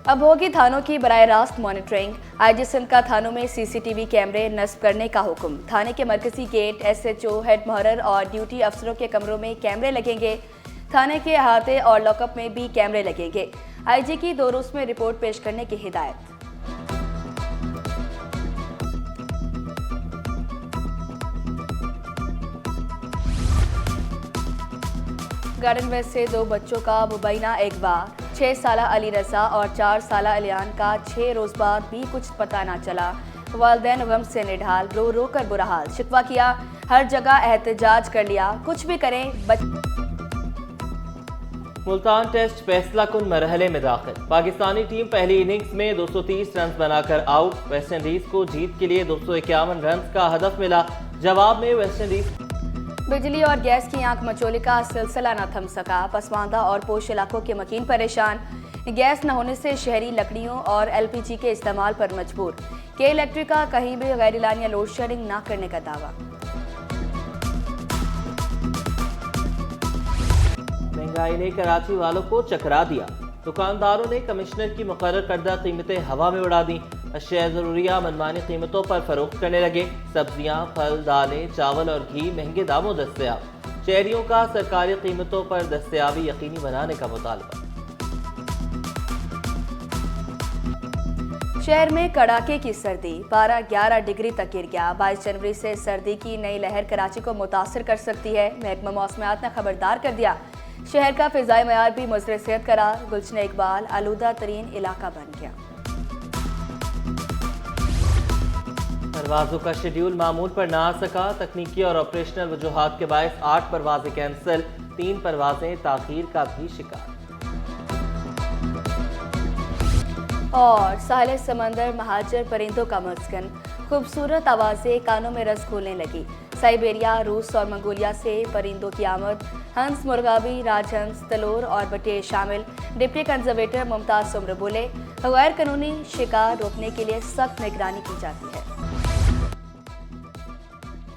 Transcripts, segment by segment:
अब होगी थानों की बराह रास्त मॉनिटरिंग। आईजी सिंध का थानों में सीसीटीवी कैमरे नस्ब करने का हुक्म। थाने के मरकजी गेट, एसएचओ, हेड मुहर्रर और ड्यूटी अफसरों के कमरों में कैमरे लगेंगे। थाने के अहाते और लॉकअप में भी कैमरे लगेंगे। आईजी की 2 रोज में रिपोर्ट पेश करने की हिदायत। गार्डन वेस्ट से 2 बच्चों का मुबैना अगवा। 6 साला अली रजा और 4 साला अलियान का 6 रोज बाद भी कुछ पता ना चला। वालिदैन गम से निढाल, रो रो कर बुरा हाल। शिकवा किया, हर जगह एहतजाज कर लिया, कुछ भी करें मुल्तान टेस्ट फैसला कुन मरहले में दाखिल। पाकिस्तानी टीम पहली इनिंग्स में 230 रन बनाकर आउट। वेस्ट इंडीज को जीत के लिए 251 रन का हदफ मिला। जवाब में वेस्ट इंडीज बिजली और गैस की आंख मचोले का सिलसिला न थम सका। पसमानदा और पोश इलाकों के मकीन परेशान। गैस न होने से शहरी लकड़ियों और एलपीजी के इस्तेमाल पर मजबूर। के इलेक्ट्रिक का कहीं भी गैर एलानिया लोड शेडिंग न करने का दावा। महंगाई ने कराची वालों को चकरा दिया। दुकानदारों ने कमिश्नर की मुकर्रर करदा कीमतें हवा में उड़ा दी। अशिया ज़रूरिया मनमानी कीमतों पर फरोख्त करने लगे। सब्जियां, फल, दालें, चावल और घी महंगे दामों दस्तयाब। शहरियों का सरकारी कीमतों पर दस्तयाबी यकीनी बनाने का मुतालबा। शहर में कड़ाके की सर्दी, पारा 11 डिग्री तक गिर गया। 22 जनवरी से सर्दी की नई लहर कराची को मुतासर कर सकती है। महकमा मौसमियात ने खबरदार कर दिया। शहर का फिजाई मयार भी मुज़र सेहत करार। गुलशन इकबाल आलूदा तरीन इलाका बन गया। परवाजों का शेड्यूल मामूल पर ना आ सका। तकनीकी और ऑपरेशनल वजूहात के बायस 8 परवाजें कैंसिल। 3 परवाजें ताखीर का भी शिकार। और साहिल समंदर महाजर परिंदों का मस्कन। खूबसूरत आवाजें कानों में रस घोलने लगी। साइबेरिया, रूस और मंगोलिया से परिंदों की आमद। हंस, मुर्गाबी, राजहंस, तलोर और बटेर शामिल। डिप्टी कंजर्वेटर मुमताज उम्र बोले, गैर कानूनी शिकार रोकने के लिए सख्त निगरानी की जाती है।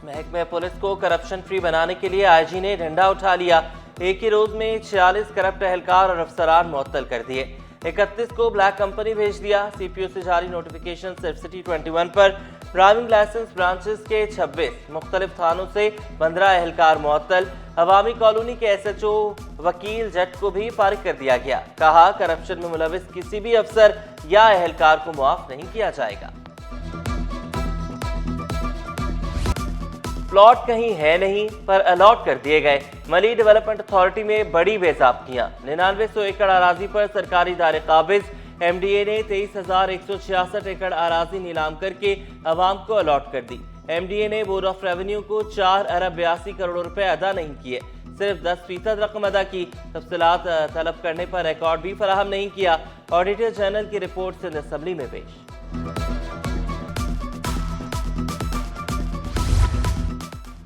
महकमे पुलिस को करप्शन फ्री बनाने के लिए आईजी ने डंडा उठा लिया। एक ही रोज में 46 करप्ट एहलकार और अफसरान मुअत्तल कर दिए। 31 को ब्लैक कंपनी भेज दिया। सीपीओ से जारी नोटिफिकेशन सिर्फ सिटी 21 पर। ड्राइविंग लाइसेंस ब्रांचेस के 26 मुख्तलिफ थानों से 15 एहलकार मुअत्तल। अवामी कॉलोनी के एसएचओ वकील जट को भी फारिग कर दिया गया। कहा, करप्शन में मुलविस किसी भी अफसर या एहलकार को मुआफ नहीं किया जाएगा। प्लॉट कहीं है नहीं पर अलॉट कर दिए गए। मली डेवलपमेंट अथॉरिटी में बड़ी बेज़ाब्तियां। 9900 एकड़ अराजी पर सरकारी दायरे काबिज। एमडीए ने 23,166 एकड़ अराजी नीलाम करके अवाम को अलॉट कर दी। एमडीए ने बोर्ड ऑफ रेवेन्यू को 4 अरब 82 करोड़ रुपए अदा नहीं किए। सिर्फ 10% रकम अदा की। तफसीलात तलब करने पर रिकॉर्ड भी फराहम नहीं किया। ऑडिटर जनरल की रिपोर्ट सिंध असेंबली में पेश।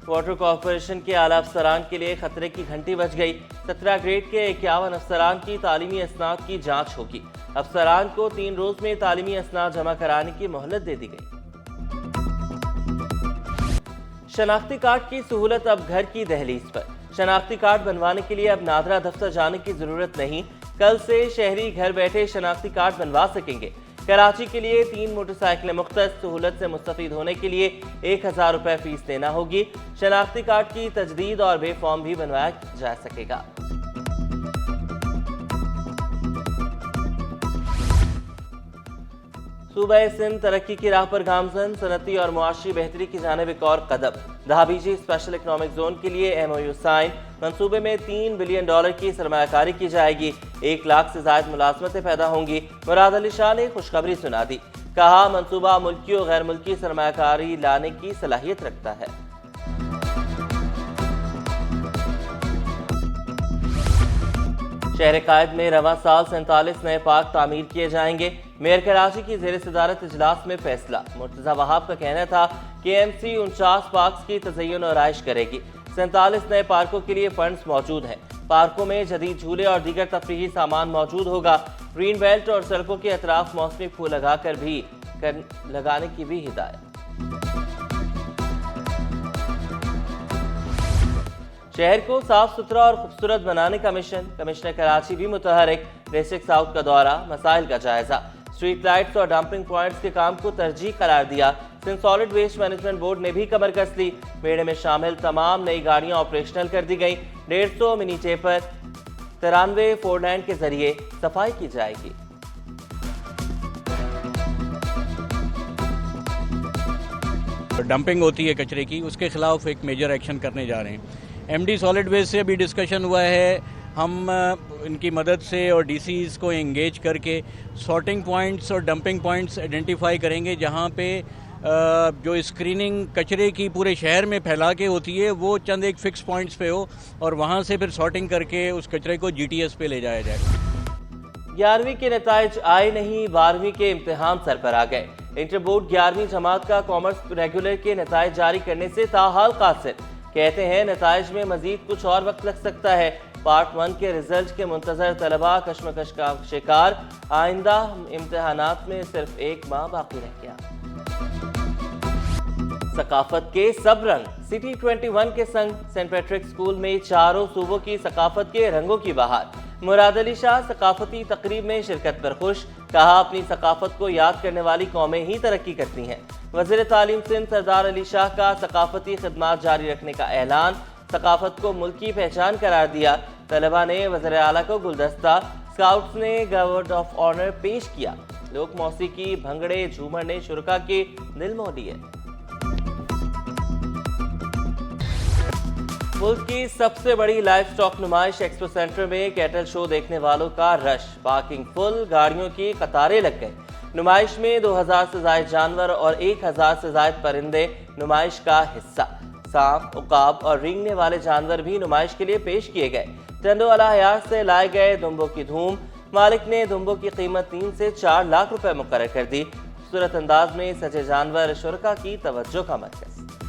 वाटर कॉरपोरेशन के आला अफसरान के लिए खतरे की घंटी बज गई। 17 ग्रेड के 51 अफसरान की तालीमी असनाद की जांच होगी। अफसरान को 3 रोज में तालीमी असनाद जमा कराने की मोहलत दे दी गई। शनाख्ती कार्ड की सहूलत अब घर की दहलीज पर। शनाख्ती कार्ड बनवाने के लिए अब नादरा दफ्तर जाने की जरूरत नहीं। कल से शहरी घर बैठे शनाख्ती कार्ड बनवा सकेंगे। कराची के लिए 3 मोटरसाइकिलें मुख्तस। सहूलत से मुस्तफीद होने के लिए 1000 रुपए फीस देना होगी। शनाख्ती कार्ड की तजदीद और बे फॉर्म भी बनवाया जा सकेगा। सूबा सिंध तरक्की की राह पर गामजन। सनती और मुआशी बेहतरी की जानिब एक और कदम। दहाबीजी स्पेशल इकनॉमिक जोन के लिए MOU साइन। मंसूबे में $3 बिलियन की सरमायाकारी की जाएगी। 1 लाख से ज्यादा मुलाजमतें पैदा होंगी। मुराद अली शाह ने खुशखबरी सुना दी। कहा, मंसूबा मुल्की और गैर मुल्की सरमायाकारी लाने की सलाहियत रखता है। शहर कायद में रवां साल 47 नए पार्क तामीर किए जाएंगे। मेयर कराची की ज़ेर सदारत इजलास में फैसला। मुर्तज़ा वहाब का कहना था कि KMC 49 पार्क की तज़य्युन और आइश करेगी। 47 नए पार्कों के लिए फंड्स मौजूद हैं। पार्कों में जदीद झूले और दीगर तफरीही सामान मौजूद होगा। ग्रीन बेल्ट और सड़कों के अतराफ मौसमी फूल लगाने की भी हिदायत। शहर को साफ सुथरा और खूबसूरत बनाने का मिशन। कमिश्नर कराची भी मुतहरिक। डिस्ट्रिक्ट साउथ का दौरा, मसाइल का जायजा। स्ट्रीट लाइट्स और डंपिंग पॉइंट्स के काम को तरजीह करार दिया। Sindh solid waste management board ने भी कमर कस ली। बेड़े में शामिल तमाम नई गाड़ियां ऑपरेशनल कर दी गई। 150 मिनी टेपर 93 फोरलैंड के जरिए सफाई की जाएगी। डंपिंग होती है कचरे की, उसके खिलाफ एक मेजर एक्शन करने जा रहे हैं। एमडी सॉलिड वेस्ट से भी डिस्कशन हुआ है, हम इनकी मदद से और डीसीज को एंगेज करके सॉर्टिंग पॉइंट्स और डंपिंग पॉइंट्स आइडेंटिफाई करेंगे, जहां पे जो स्क्रीनिंग कचरे की पूरे शहर में फैला के होती है वो चंद एक फिक्स पॉइंट्स पे हो और वहां से फिर सॉर्टिंग करके उस कचरे को जीटीएस पे ले जाया जाए। 11वीं के नताइज आए नहीं, 12वीं के इम्तिहान सर पर आ गए। इंटर बोर्ड 11वीं जमात का कॉमर्स रेगुलर के नताइज जारी करने से ताहाल कासिर। कहते हैं नताइज में मजीद कुछ और वक्त लग सकता है। पार्ट 1 के रिजल्ट के मुंतजर तलबा कश्मकश का शिकार। आइंदा इम्तिहानात में सिर्फ 1 माह बाकी रह गया। सकाफत के सब रंग, सिटी 21 के संग सेंट पैट्रिक स्कूल में चारों सूबों की सकाफत के रंगों की बहार। मुराद अली शाह सकाफती तकरीब में शिरकत पर खुश। कहा अपनी सकाफत को याद करने वाली कौमें ही तरक्की करती हैं। वज़ीर तालीम सिंध सरदार अली शाह का सकाफती खिदमात जारी रखने का ऐलान। सकाफत को मुल्की पहचान करार दिया। तलबा ने वज़ीर आला को गुलदस्ता, स्काउट्स ने गार्ड ऑफ ऑनर पेश किया। लोक मौसीकी, भंगड़े, झूमर ने शुरका के दिल मोह लिए। मुल्क की सबसे बड़ी लाइव स्टॉक नुमाइश एक्सपो सेंटर में कैटल शो देखने वालों का रश। पार्किंग फुल, गाड़ियों की कतारें लग गई। नुमाइश में 2000 से ज्यादा जानवर और 1000 से ज्यादा परिंदे नुमाइश का हिस्सा। सांप, उकाब और रेंगने वाले जानवर भी नुमाइश के लिए पेश किए गए। टंडोवाला हयात से लाए गए दुम्बों की धूम। मालिक ने दुम्बों की कीमत 3 से 4 लाख रुपए मुकर्रर कर दी। खूबसूरत अंदाज में सजे जानवर शुरका की तवज्जो का मरकज।